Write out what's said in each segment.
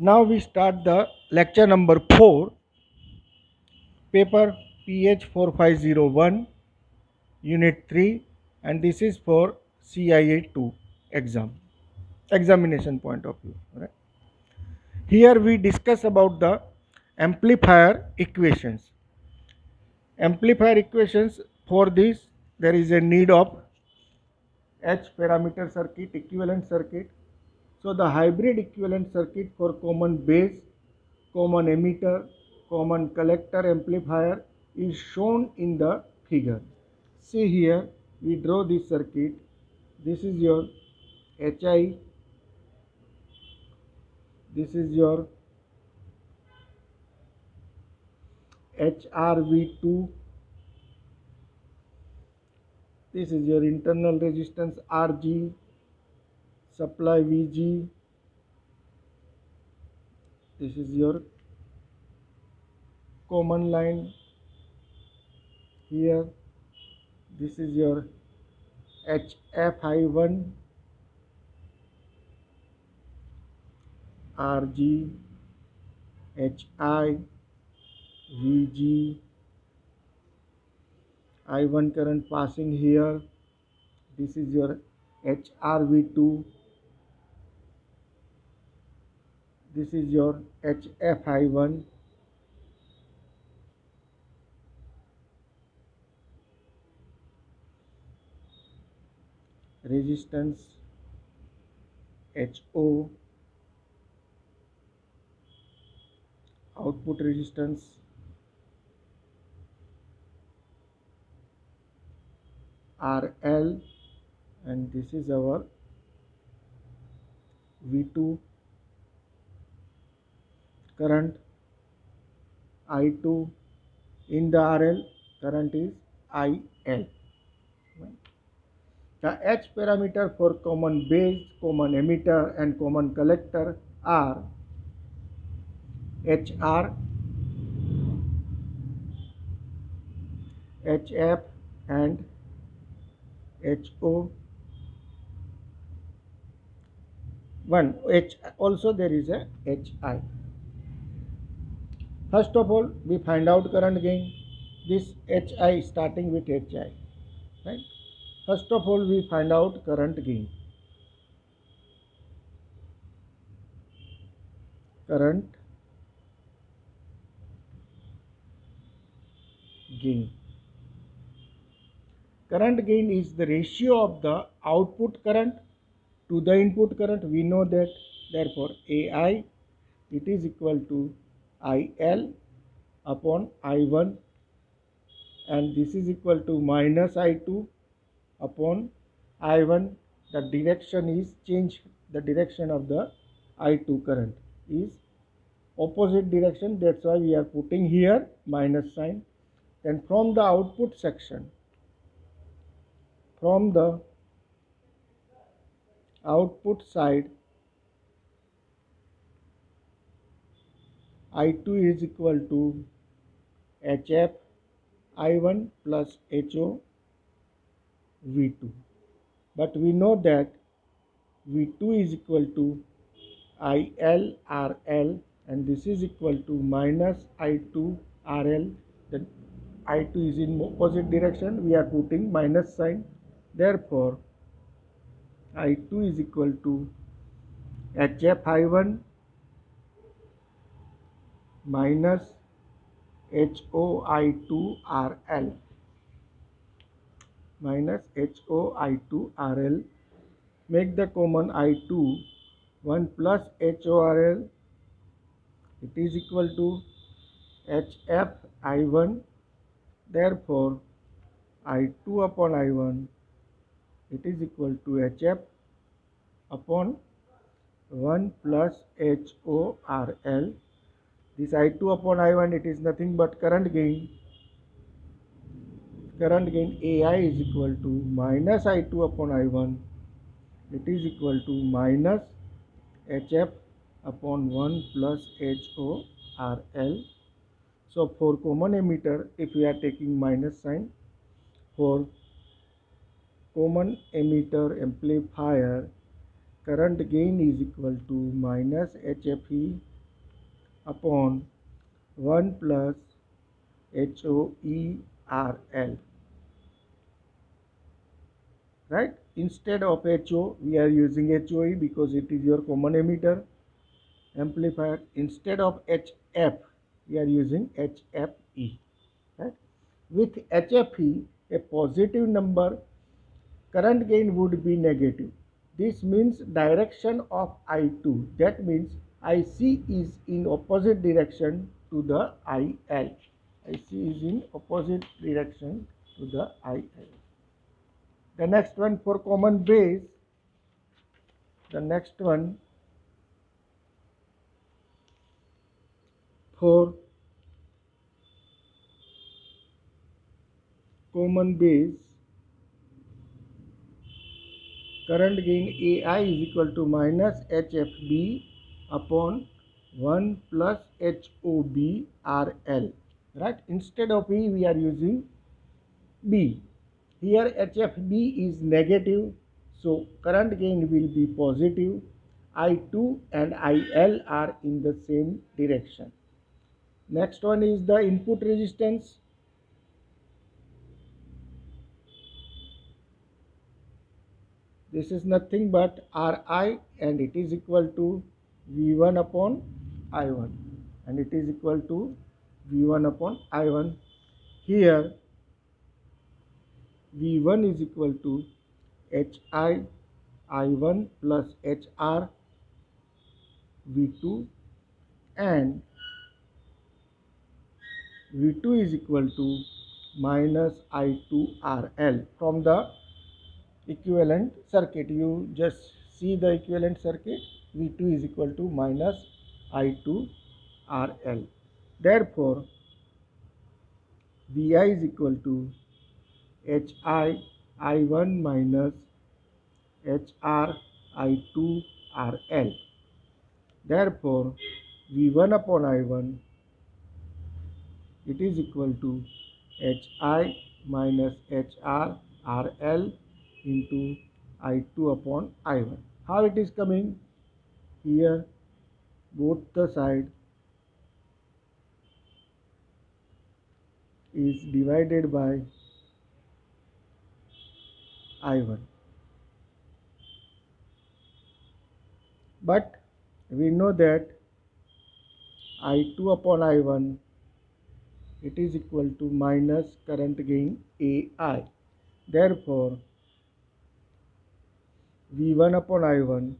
Now we start the lecture number 4, paper PH 4501, unit 3, and this is for CIA 2 examination point of view. Right? Here we discuss about the amplifier equations. Amplifier equations, for this there is a need of H parameter circuit, equivalent circuit. So the hybrid equivalent circuit for common base, common emitter, common collector amplifier is shown in the figure. See here, we draw this circuit. This is your HI, this is your HRV2, this is your internal resistance RG, supply VG, this is your common line here, this is your HFI1, RG, HI, VG, I1 current passing here, this is your HRV2, this is your HFI1, resistance HO, output resistance RL, and this is our V2, current I2, in the RL current is IL. The H parameter for common base, common emitter and common collector are HR, HF and HO. One H, also there is a HI. First of all, we find out current gain. This HI starting with HI, right? First of all, we find out current gain. Current gain. Current gain is the ratio of the output current to the input current. We know that, therefore AI, it is equal to IL upon I1, and this is equal to minus I2 upon I1. The direction is change, the direction of the I2 current is opposite direction, that's why we are putting here minus sign. Then from the output section, from the output side, I2 is equal to HF I1 plus HO V2. But we know that V2 is equal to IL RL, and this is equal to minus I2 RL. The I2 is in opposite direction, we are putting minus sign. Therefore I2 is equal to HF I1 minus HOI2 RL minus HOI2 RL. Make the common I2 1 plus HORL, it is equal to HF I1. Therefore I2 upon I1, it is equal to HF upon 1 plus HORL. This I2 upon I1, it is nothing but current gain. Current gain AI is equal to minus I2 upon I1, it is equal to minus HF upon 1 plus HORL. So for common emitter, if we are taking minus sign, for common emitter amplifier, current gain is equal to minus HFE upon 1 plus HOERL, right? Instead of HO we are using HOE because it is your common emitter amplifier. Instead of HF we are using HFE, right? With HFE, a positive number, current gain would be negative. This means direction of I2. That means IC is in opposite direction to the IL. IC is in opposite direction to the IL. The next one for common base, the next one for common base, current gain AI is equal to minus HFB upon 1 plus HOBRL, right? Instead of E we are using B. Here HFB is negative, so current gain will be positive. I2 and IL are in the same direction. Next one is the input resistance. This is nothing but Ri, and it is equal to V1 upon I1, and it is equal to V1 upon I1. Here V1 is equal to Hi I1 plus HR V2, and V2 is equal to minus I2RL. From the equivalent circuit, you just see the equivalent circuit. V2 is equal to minus I2RL. Therefore, Vi is equal to Hi I1 minus HR I2RL. Therefore, V1 upon I1, it is equal to Hi minus HRRL into I2 upon I1. How it is coming? Here both the side is divided by I1. But we know that I2 upon I1, it is equal to minus current gain AI. Therefore, V1 upon I1,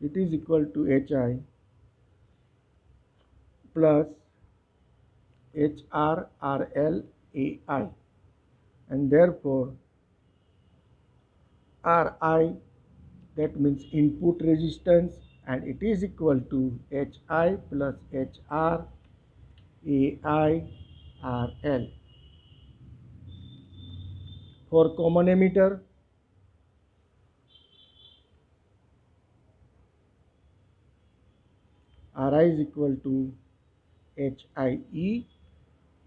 it is equal to Hi plus HRRL AI, and therefore Ri, that means input resistance, and it is equal to Hi plus HR AI RL. For common emitter, Ri is equal to HIE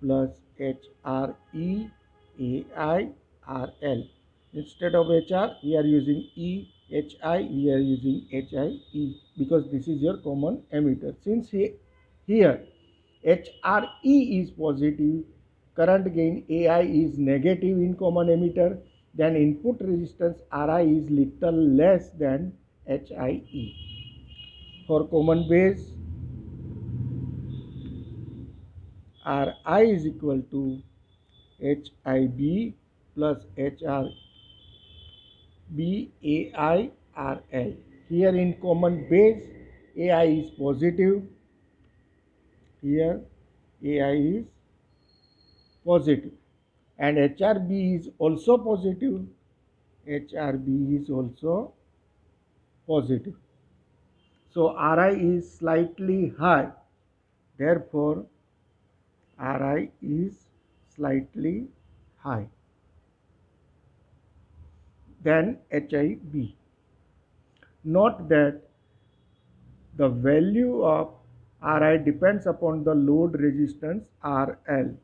plus HRE AI RL. Instead of HR we are using HI, we are using HIE because this is your common emitter. Since here HRE is positive, current gain AI is negative in common emitter, then input resistance Ri is little less than HIE. For common base, Ri is equal to HIB plus HRBAIRL. Here in common base, AI is positive. Here AI is positive, and HRB is also positive. HRB is also positive. So Ri is slightly high. Therefore, Ri is slightly high than HIB. Note that the value of Ri depends upon the load resistance RL.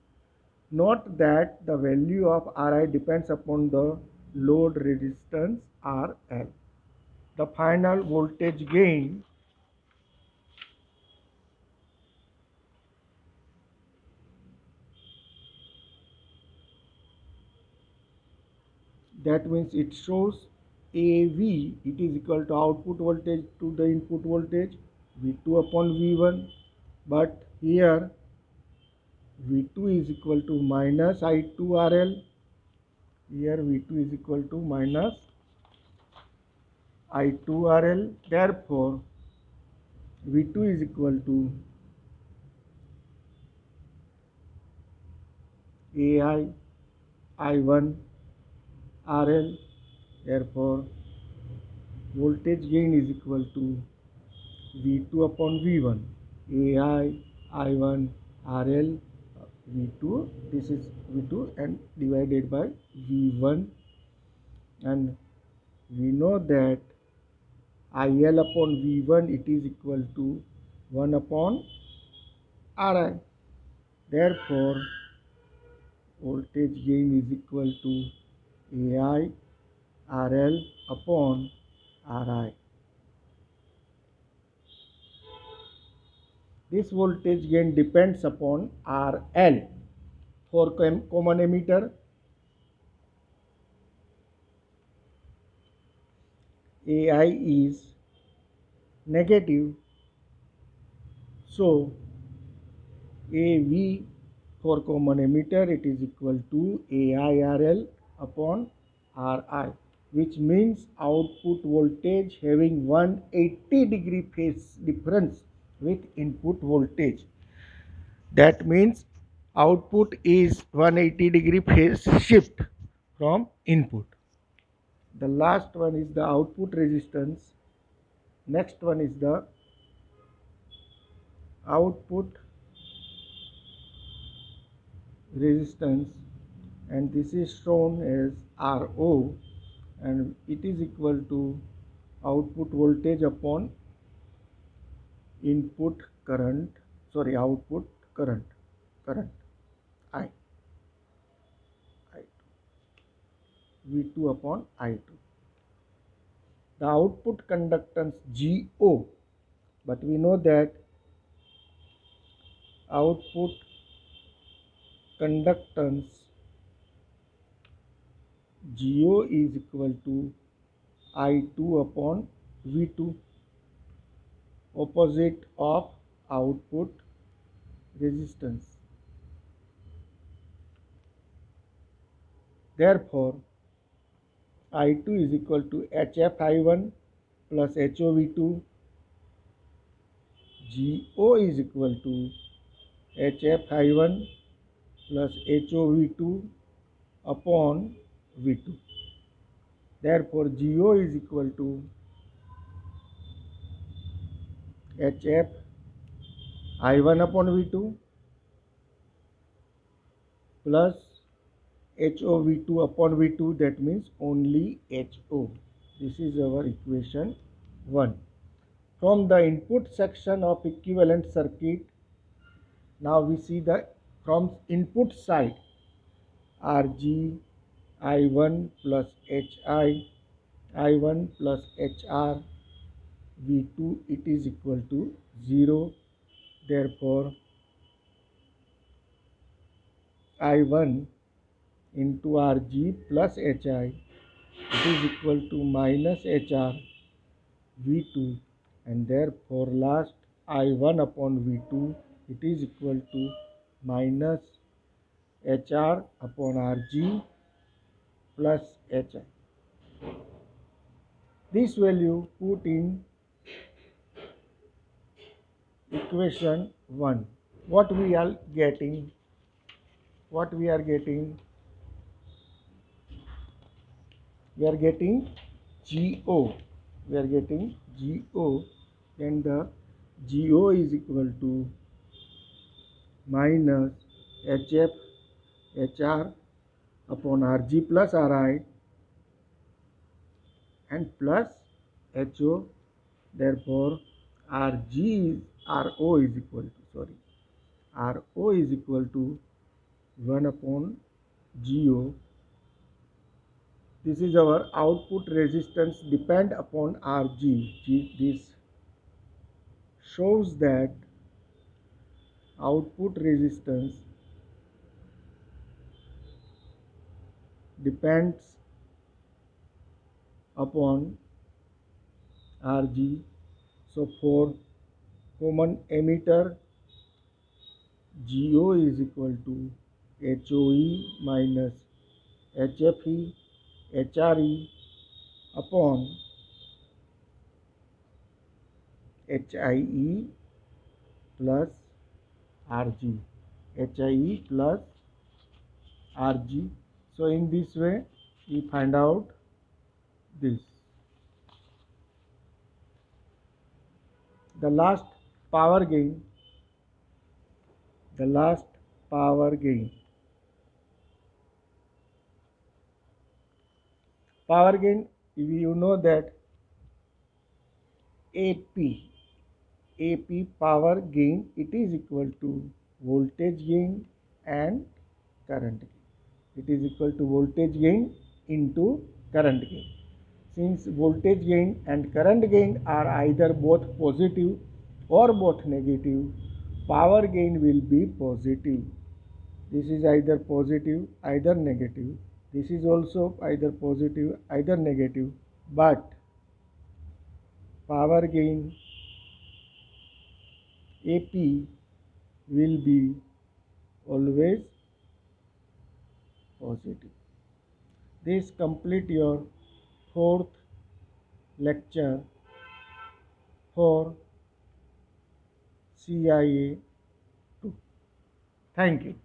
Note that the value of Ri depends upon the load resistance RL. The final voltage gain That means it shows AV, it is equal to output voltage to the input voltage, V2 upon V1. But here V2 is equal to minus I2 RL. Here V2 is equal to minus I2 RL. Therefore, V2 is equal to AI I1 RL. Therefore, voltage gain is equal to V2 upon V1. AI I1 RL V2. This is V2 and divided by V1. And we know that IL upon V1 it is equal to 1 upon RI. Therefore, voltage gain is equal to AI RL upon RI. This voltage gain depends upon RL. For common emitter, AI is negative, so AV for common emitter it is equal to AIRL upon RI, which means output voltage having 180-degree phase difference with input voltage. That means output is 180-degree phase shift from input. The last one is the output resistance. Next one is the output resistance, and this is shown as RO, and it is equal to output voltage upon output current I V2 upon I2. The output conductance GO, but we know that output conductance GO is equal to I2 upon V2, opposite of output resistance. Therefore, I2 is equal to HF I1 plus HOV2. GO is equal to HF I1 plus HOV2 upon V2. Therefore, GO is equal to HF I1 upon V2 plus HOV2 upon V2, that means only HO. This is our equation 1. From the input section of equivalent circuit, now we see the from input side RG I1 plus HI I1 plus HR V2 it is equal to 0. Therefore, I1 into RG plus HI it is equal to minus HR V2, and therefore last I1 upon V2 it is equal to minus HR upon RG plus HI. This value put in equation 1. What we are getting? What we are getting? We are getting GO. We are getting GO, and the GO is equal to minus HF HR upon RG plus RI and plus HO. Therefore, RO is equal to RO is equal to 1 upon GO. This is our output resistance depend upon RG. This shows that output resistance depends upon Rg. So for common emitter, GO is equal to HOE minus HFE HRE upon HIE plus RG. HIE plus RG. So in this way we find out this. The last power gain. The last power gain. Power gain, you know that AP power gain, it is equal to voltage gain and current gain. It is equal to voltage gain into current gain. Since voltage gain and current gain are either both positive or both negative, power gain will be positive. This is either positive, either negative. This is also either positive, either negative. But power gain AP will be always positive. This complete your fourth lecture for CIA 2. Thank you.